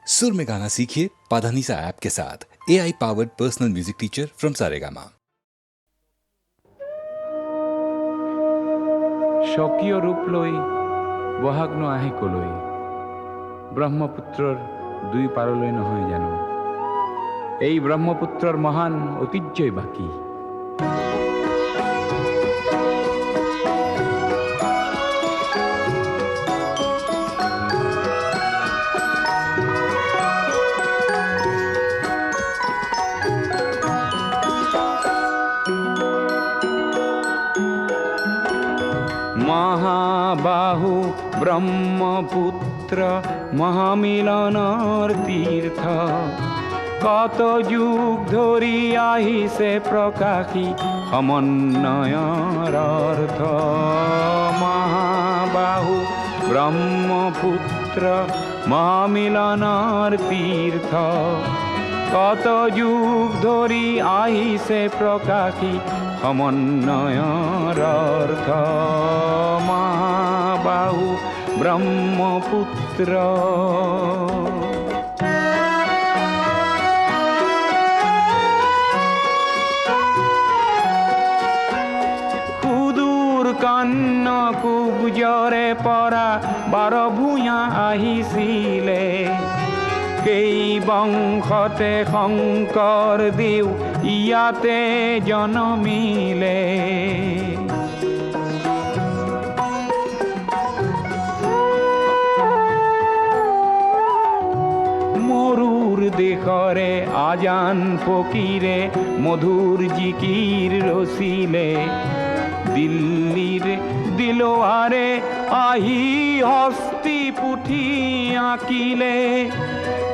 सुर में गाना सीखिए पाधानीसा ऐप के साथ। AI powered personal music teacher from Saregama. স্বকীয় ৰূপ লৈ বহাগ ন আহে কলৈ, ব্ৰহ্মপুত্ৰৰ দুই পাৰলৈ নহয় জানো, এই ব্ৰহ্মপুত্ৰৰ মহান ঐতিহ্যই বাকী। মহাবাহু ব্ৰহ্মপুত্ৰ মহামিলনৰ তীৰ্থ, কত যুগ ধৰি আহিছে প্ৰকাশী সমন্বয়ৰ অৰ্থ। মহাবাহু ব্ৰহ্মপুত্ৰ মহামিলনৰ তীৰ্থ, কত যুগ ধৰি আহিছে প্ৰকাশী সমন্বয়ৰ অৰ্থ। মহাবাহু ব্ৰহ্মপুত্ৰ। সুদূৰ কন্যকুব্জৰে পৰা 12 ভূঞা আহিছিলে, সেই বংশতে শংকৰদেৱ ইয়াতে জনমিলে। মৰুৰ দেশৰে আজান ফকীৰে মধুৰ জিকিৰ ৰচিলে, দিল্লীৰ দিলৱাৰে আহি হস্তি পুথি আঁকিলে।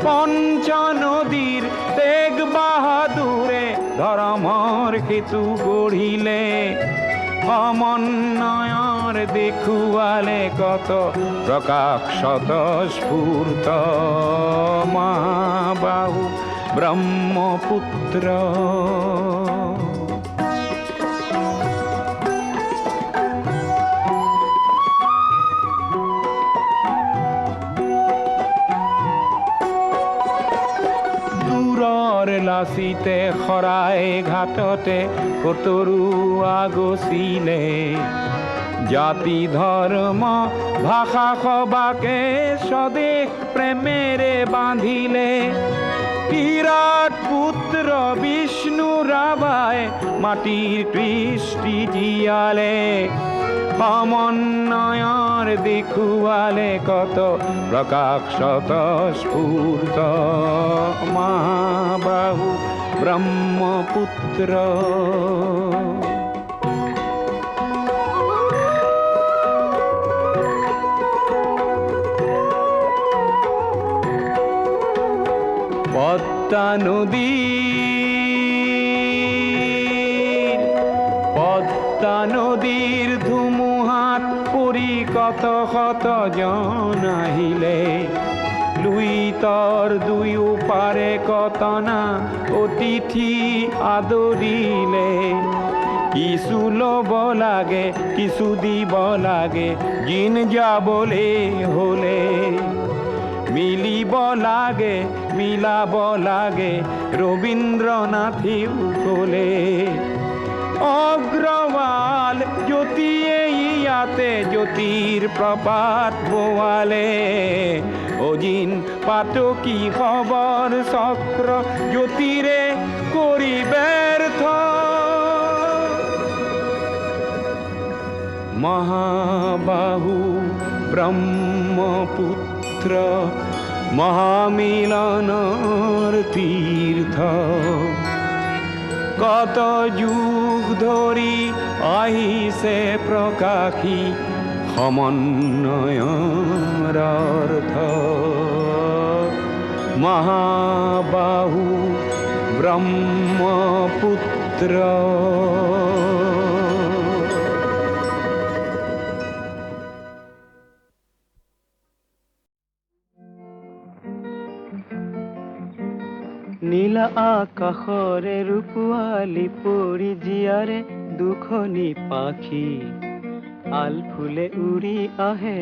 পঞ্চনদীৰ তেগ বাহাদুৰে ধৰ্মৰ সেতু গঢ়িলে, সমন্বয়ৰ দেখুৱালে কত প্ৰকাশ স্বতঃস্ফূৰ্ত। মহাবাহু ব্ৰহ্মপুত্ৰ। লাচিতে শৰাই ঘাটতে কতৰুৱা গছিলে, জাতি ধৰ্ম ভাষা সবাকে স্বদেশ প্ৰেমেৰে বান্ধিলে। বিৰাট পুত্ৰ বিষ্ণু ৰাভাই মাটিৰ কৃষ্টি জীয়ালে, সমন্বয়ৰ দেখুৱালে কত প্ৰকাশ স্বতঃস্ফূৰ্ত। মহাবাহু ব্ৰহ্মপুত্ৰ। পদ্মা নদীৰ ধুমুহাত পৰি কত শত জন আহিলে, লুইতৰ দুয়োপাৰে কতনা অতিথি আদৰিলে। কিছু ল'ব লাগে কিছু দিব লাগে, জিন যাবলে হলে মিলিব লাগে মিলাব লাগে, ৰবীন্দ্ৰনাথেও ক'লে। অগ্ৰৱাল জ্যোতিয়ে ইয়াতে জ্যোতিৰ প্ৰপাত বোৱালে, অজিন পাতকী খবৰ চক্ৰ জ্যোতিৰে কৰি ব্যৰ্থ। মহাবাহু ব্ৰহ্মপুত্ৰ মহামিলনৰ তীৰ্থ, কত যুগ ধৰি আহিছে প্ৰকাশী সমন্বয়ৰ অৰ্থ। মহাবাহু ব্ৰহ্মপুত্ৰ। নীলা আকাশৰে ৰূপোৱালী পৰি জীয়াৰে দুখনি পাখি আল ফুলে উৰি আহে,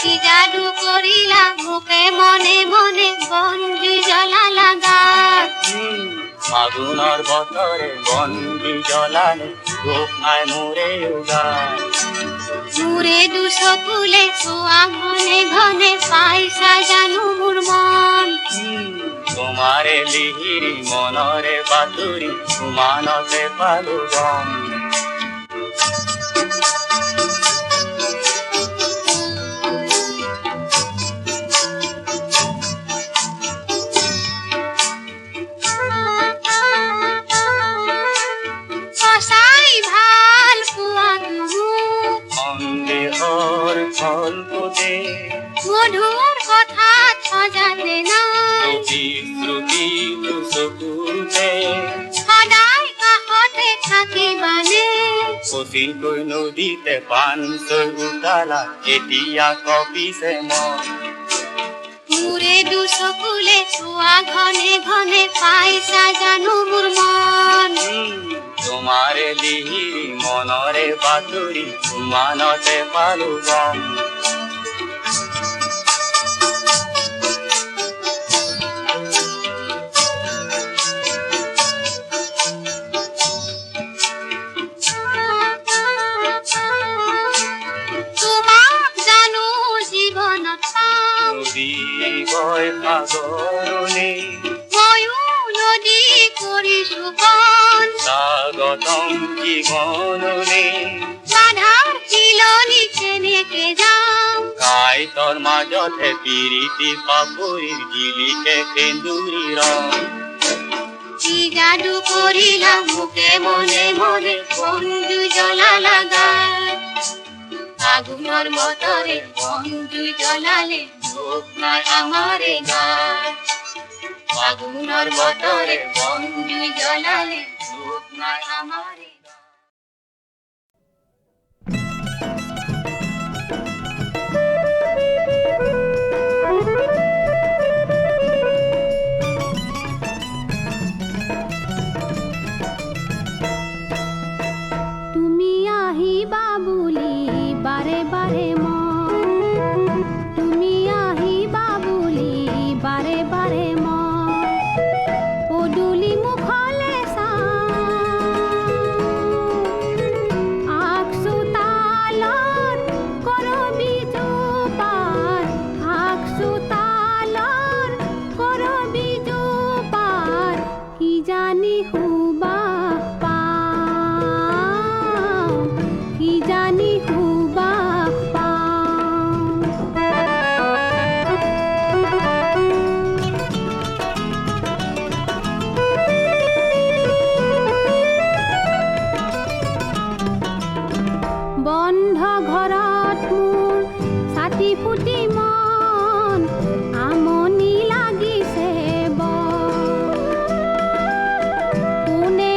কি যাদু কৰিলা মোকে মনে মনে বন্দি জ্বলালা গাত ফাগুনৰ বতৰে বন্দি জ্বলালে দুখ নাই মোৰে উগাৰ মোৰে দুচকুলে চোৱা ঘনে ঘনে পাইছা জানো মোৰ মন তোমাৰে লিহিৰি মনৰে বাতৰি উমানতে পালো গম সঁচাই ভাল পোৱাটো মোক সন্দেহৰ ফল পোতে মধুৰ কথাত সজাতে নাই প্ৰতিশ্ৰুতি চকুতে সদায় কাষতে থাকিবানে কঠিনকৈ নদীতে পানচৈ উতালা এতিয়া কপিছে মন মোৰে দুচকুলে চোৱা ঘনে ঘনে পাইছা জানো মোৰ মন তোমাৰে লিহিৰি মনৰে বাতৰি উমানতে পালো গম তোমাক জানো জীৱনত পাম নদী গৈ সাগৰলে ময়ো নদী কৰিছো বন স্বাগতম জীৱনলে বাধাৰ চিলনি কেনেকে যাম কাইতৰ মাজতে পিৰিতি পাপৰিৰ জিলিকে সেন্দুৰী ৰং কি যাদু কৰিলা মোকে মনে মনে বন্ধু জ্বলালা গাত ফাগুনৰ বতৰে বন্ধু জ্বলালে দুখ নাই আমাৰে গাত ফাগুনৰ বতৰে বন্ধু জ্বলালে দুখ নাই আমাৰে গাত তুমি আহিবা বুলি বাৰে বাৰে মন তুমি আহিবা বুলি বাৰে বাৰে মন পদূলি মুখলে চাওঁ চোতালত কৰবি জোপাত চোতালত কৰবি জোপাত কি জানি সুবাস পাওঁ কি জানি সুবাস পাওঁ বন্ধ ঘৰত মোৰ ছাতি ফুটি মন আমনি লাগিছে বৰ কোনে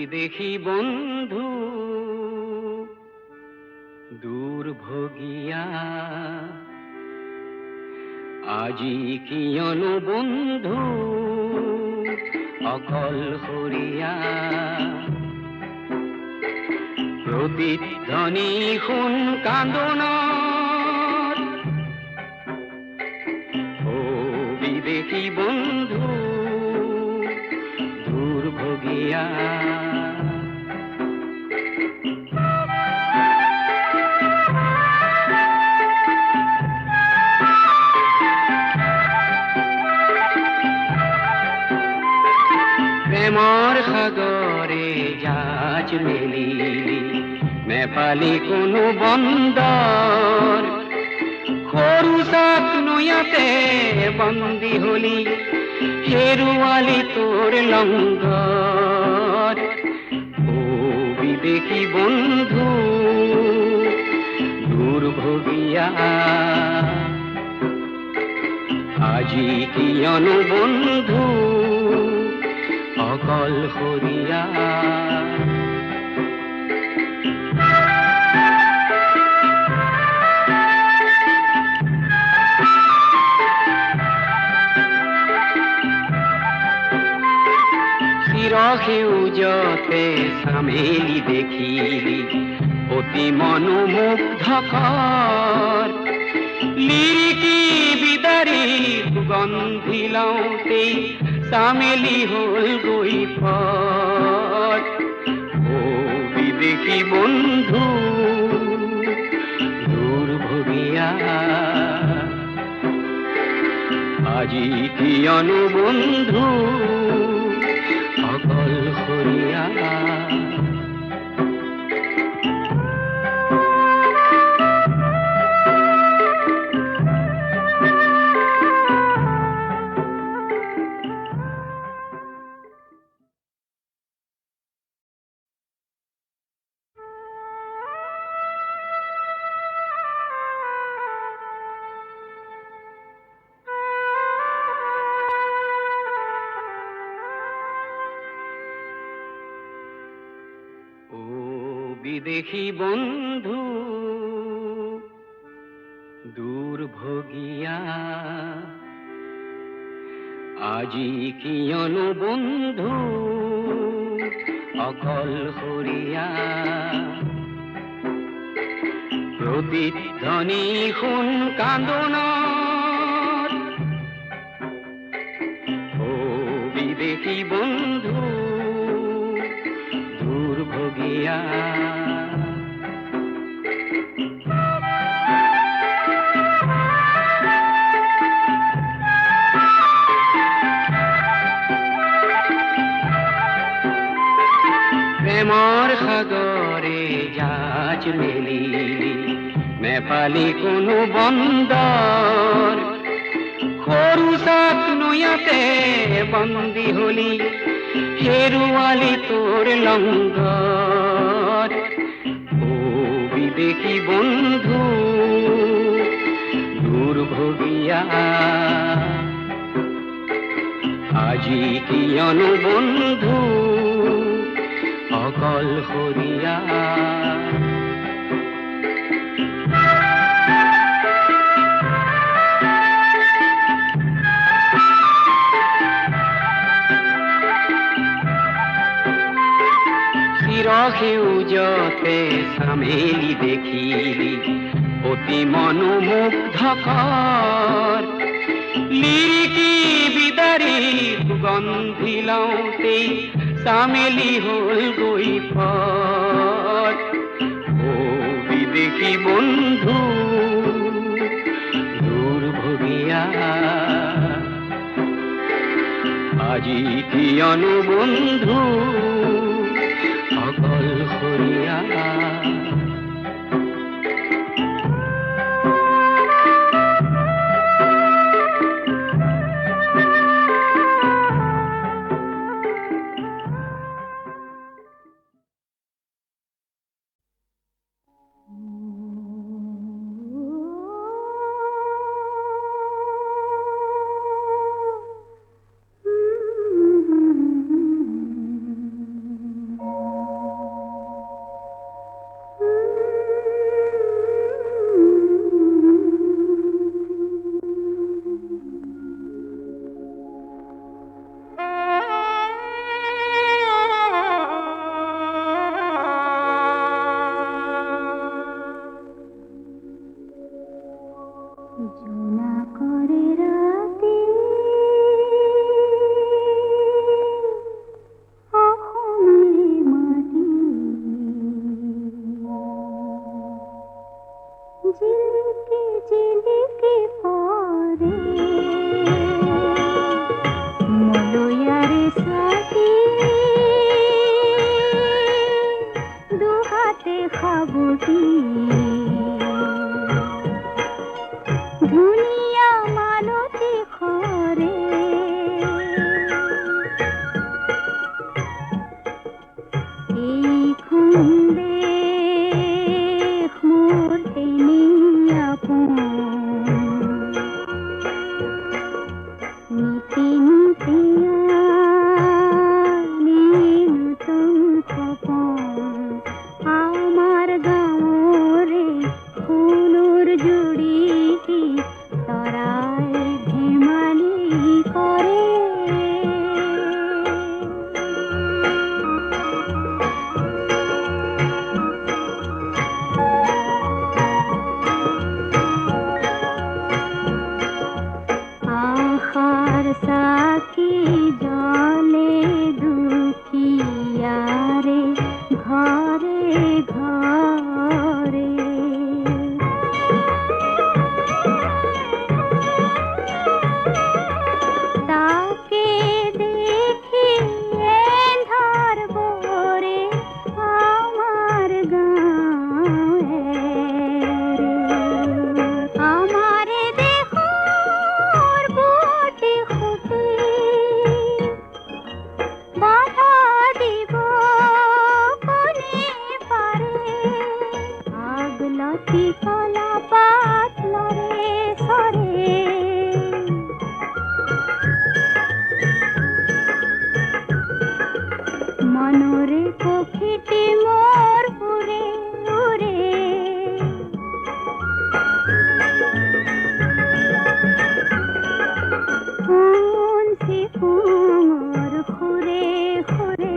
বিদেশী বন্ধু দুৰ্ভোগিয়া আজি কিয়নো বন্ধু অকলশৰীয়া প্ৰতিধ্বনি শুন কান্দোনৰ ও বিদেশী বন্ধু দুৰ্ভোগিয়া প্ৰেমৰ সাগৰে জাজ মেলিলি নেপালী কোনো বন্দৰ সৰু চাত নৈয়াতে বন্দী হলি হেৰুৱালি তোৰ লংগৰ ও বিদেশী বন্ধু দুৰ্ভোগিয়া আজি কিয়নো বন্ধু অকলশৰীয়া চিৰসেউজতে চামেলি দেখিলি অতি মনোমুগ্ধকৰ লিৰিকি বিদাৰি সুগন্ধি লওঁতেই চামেলি হল গৈ পৰ ও বিদেশী বন্ধু দুৰ্ভোগিয়া আজি কিয়নো বন্ধু অকলশৰীয়া বিদেশী বন্ধু দুৰ্ভোগিয়া আজি কিয়নো বন্ধু অকলশৰীয়া প্ৰতিধ্বনি শুন কান্দোনৰ ও বিদেশী বন্ধু দুৰ্ভোগিয়া প্ৰেমৰ সাগৰে জাজ মেলিলি নেপালী কোনো বন্দৰ সৰু চাত নৈয়াতে বন্দী হলি হেৰুৱালি তোৰ লংগৰ ও বিদেশী বন্ধু দুৰ্ভোগিয়া আজি কিয়নো বন্ধু অকলশৰীয়া চিৰসেউজতে চামেলি দেখিলি অতি মনোমুগ্ধকৰ লিৰিকি বিদাৰি সুগন্ধি লওঁতেই চামেলি হল গৈ পৰ ও বিদেশী বন্ধু দুৰ্ভোগিয়া আজি কিয়নো বন্ধু অকলশৰীয়া ঝিলকে ঝিলকে পরে মলয়ারে সাথী দুহাতে খাবুটি ধুনিয়া মালতি খরে এই খুন্দে মোর টেনিয়া পুন নীতি নীতিয়া নতুন খপন আমার গাঁৱৰে ফুলৰ জুড়ি তৰাই ধেমালি কৰে আশার সাক্ষী জলে দুখিয়ারে ঘরে ঘরে তাকে দেখি এন্ধার বরে আমার গাঁয়ে আমারে দেখো বটে খুঁটি বাধা দিব কোনে পারে আগলতি কলা পাত লরে সরে মনরে পক্ষীটি মোর উড়ে উড়ে কোন সে কুমোর খুরে খুরে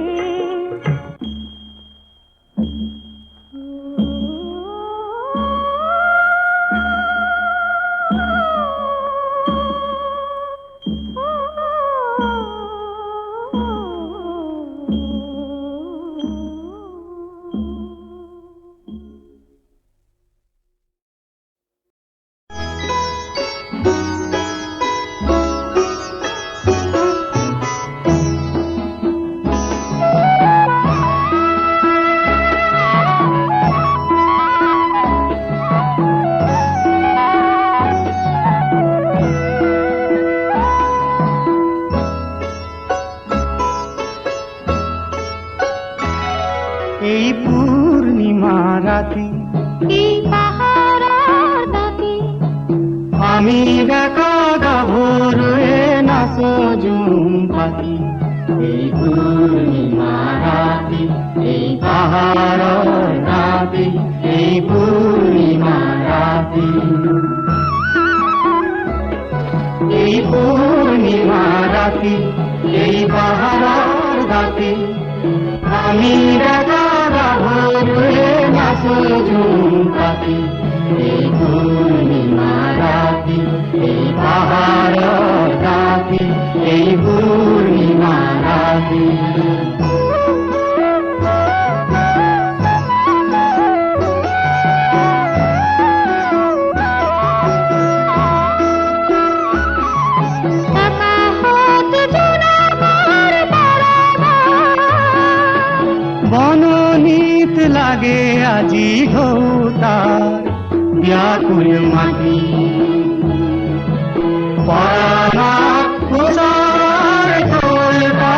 এই পূর্ণিমা রাতে এই পাহাড়ের দাঁতে আমি দেখা গাভর নাচ জুম পাখি এই পূর্ণিমা রাতে এই পাহাড় রাতে এই পূর্ণিমা রাতে এই পূর্ণিমা রাতে এই পাহাড় রাতে আমি দেখা গাভর নাচ জুম পাখি এই পূর্ণিমা রাতে এই পাহাড় রাতে এই পূর্ণিমা রাতে টাকা হতে জোনাবার বননীত লাগে আজি ঘৌতার ব্যাকুল মাটি পরানা কুশার তোলতা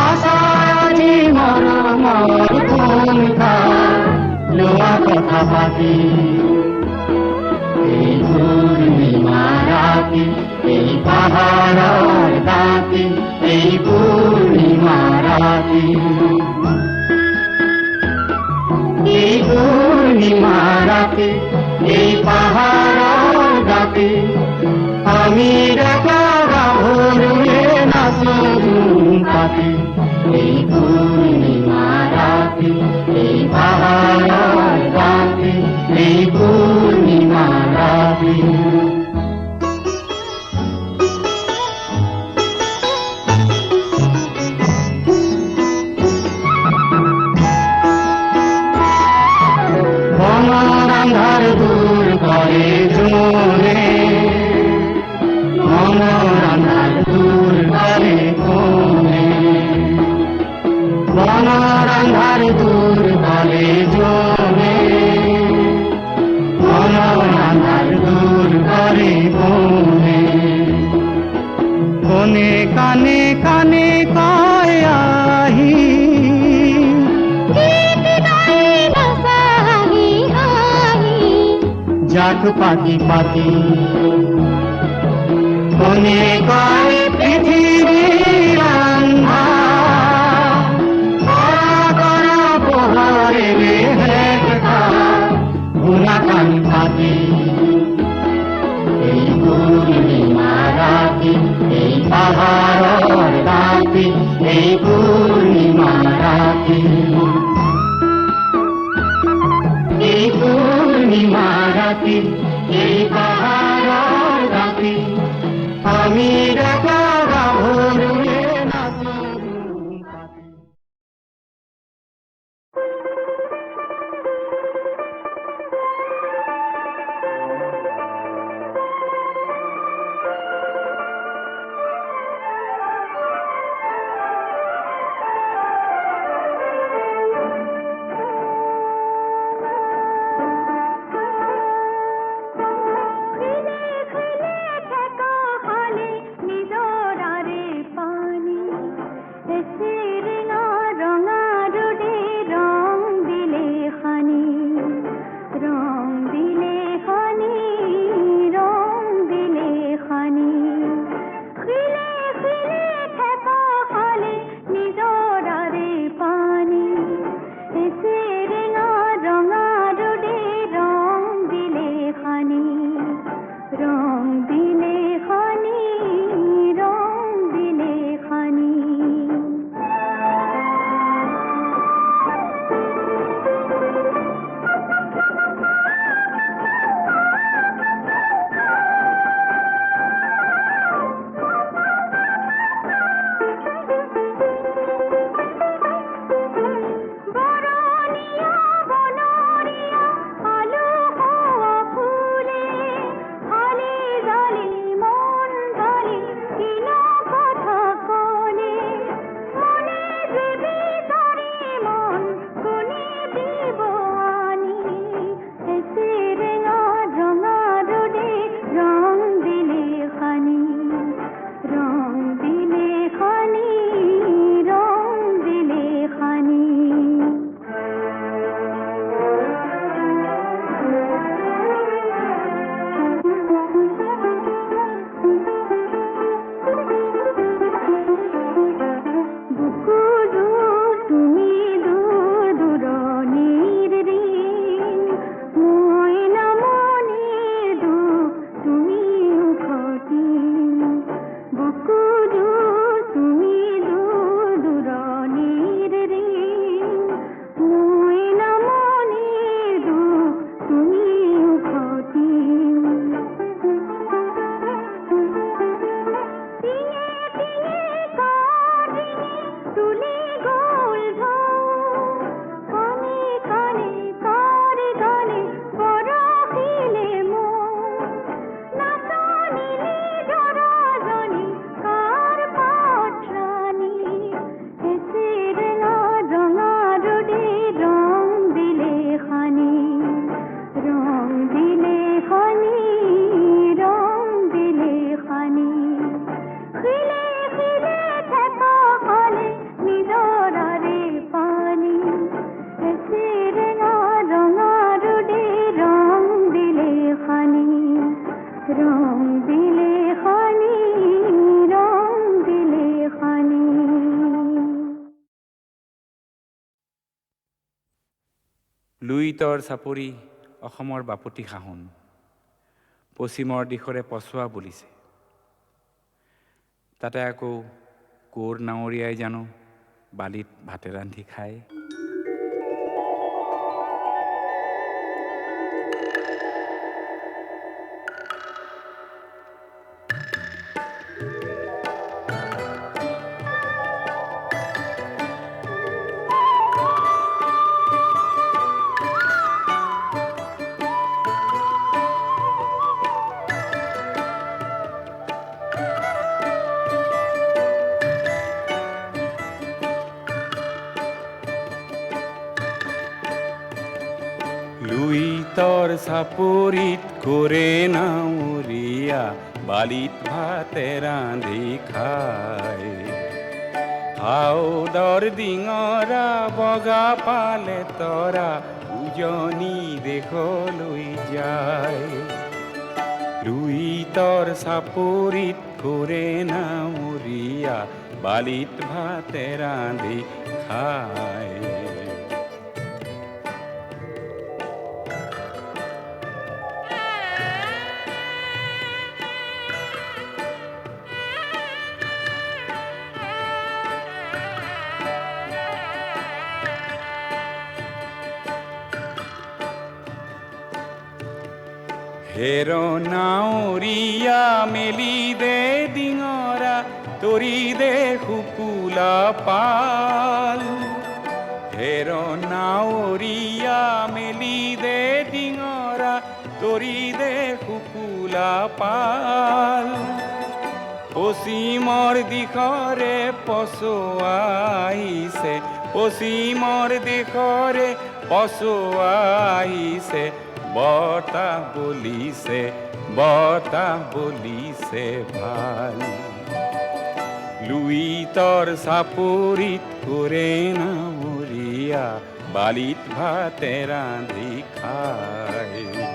আশাজি মরমর ভূমিকা লোয়া কথা পাতি এই পূর্ণিমা রাতে এই পাহাড় রাতে এই পূর্ণিমা রাতে এই পূর্ণিমা রাতে এই পাহাড় রাতে আমি দেখা গাভর নাচ পাতি এই পূর্ণিমা রাতে এই পাহাড় রাতে এই পূর্ণিমা রাতে বনরা গাছ পাতি পাতি মনে করে পৃথিবীর আন্ধার করা পোহরে মেঘটা গুনা কান পাতি এই পূর্ণিমা রাতি এই পাহাড়ের রাতি এই পূর্ণিমা রাতি এই পূর্ণিমা রাতি এই পাহাড়ের রাতি আমি দেখা ভোরে নাচি লুইতৰ চাপৰি অসমৰ বাপতি সাহোন পশ্চিমৰ দিশৰে পছোৱা বুলিছে তাতে আকৌ কোৰ নাৱৰীয়াই জানো বালিত ভাতে ৰান্ধি খায় লুইতৰ চাপৰিত কৰে নাৱৰীয়া বালিত ভাতে ৰান্ধি খায় হাওদৰ ডিঙৰা বগা পালে তৰা উজনি দেশলৈ যায় লুইতৰ চাপৰিত ঘূৰে নাৱৰীয়া বালিত ভাতে ৰান্ধি খায় হেৰ নাৱৰীয়া মেলি দে ডিঙৰা তৰি দে শুকুলা পাল হেৰ নাৱৰীয়া মেলি দে ডিঙৰা তৰি দে শুকুলা পাল পশ্চিমৰ দিশৰে পছোৱা আহিছে পশ্চিমৰ দিশৰে পছোৱা আহিছে বতাহ বলিছে ভাল লুইতৰ চাপৰিত ঘূৰে নাৱৰীয়া বালিত ভাতে ৰান্ধি খায়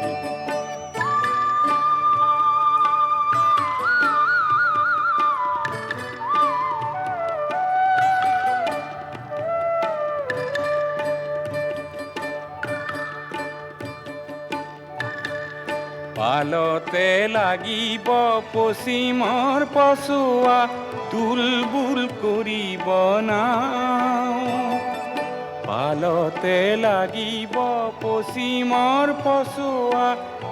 পালতে লাগিব পশ্চিমৰ পছোৱা তুলবুল কৰিব নাও পালতে লাগিব পশ্চিমৰ পছোৱা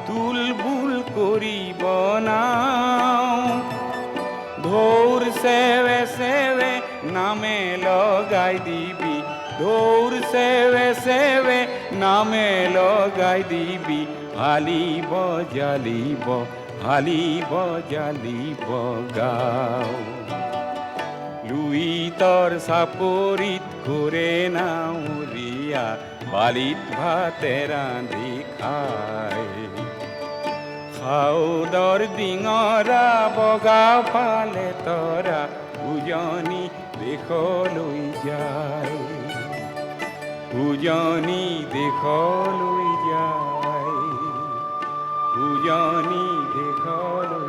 তুলবুল কৰিব নাও ঢৌৰ চেৱে চেৱে নামে লগাই দিবি ঢৌৰ চেৱে চেৱে নামে লগাই দিবি হালিব জালিব গাঁও লুইতৰ চাপৰিত ঘূৰে নাৱৰীয়া বালিত ভাতে ৰান্ধি খায় খাউদৰ ডিঙৰা বগা পালে তৰা উজনি দেশলৈ যায় উজনি দেশলৈ যায় উজনি দেশলৈ